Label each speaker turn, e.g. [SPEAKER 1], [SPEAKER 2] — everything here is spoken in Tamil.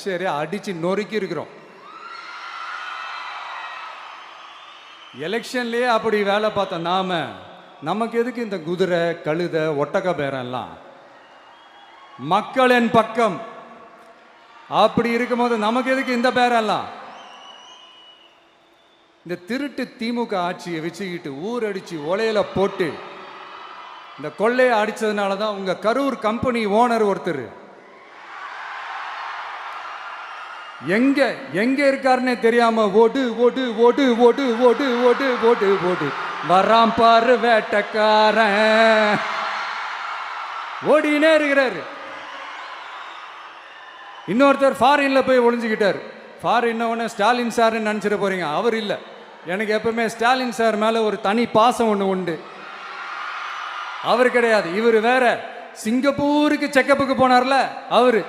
[SPEAKER 1] சரி அடிச்சு நொறுக்கி இருக்கிறோம். எலெக்ஷன்லயே அப்படி வேலை பார்த்த நமக்கு எதுக்கு இந்த குதிரை கழுதை ஒட்டக பேரெல்லாம்? மக்களின் பக்கம் அப்படி இருக்கும்போது நமக்கு எதுக்கு இந்த பேரெல்லாம்? இந்த திருட்டு திமுக ஆட்சியை வச்சுக்கிட்டு ஊரடிச்சு ஒலையில போட்டு இந்த கொள்ளையை அடிச்சதுனால தான் உங்க கரூர் கம்பெனி ஓனர் ஒருத்தர் எங்க எங்க இருக்காருன்னே தெரியாம ஓடு ஓடு ஓடு ஓடு ஓடு ஓடு ஓடு ஓடு வராம் பாரு வேட்டக்காரன் ஓடினே இருக்கிறாரு. இன்னொருத்தர் ஃபாரின்ல போய் ஒளிஞ்சுக்கிட்டார். ஃபாரின் உடனே ஸ்டாலின் சார்ன்னு நினைச்சிட போறீங்க. அவர் இல்லை. எனக்கு எப்பவுமே ஸ்டாலின் சார் மேல ஒரு தனி பாசம் ஒன்று உண்டு. அவர் கிடையாது, இவர் வேற. சிங்கப்பூருக்கு செக்கப்புக்கு போனார்ல அவரு.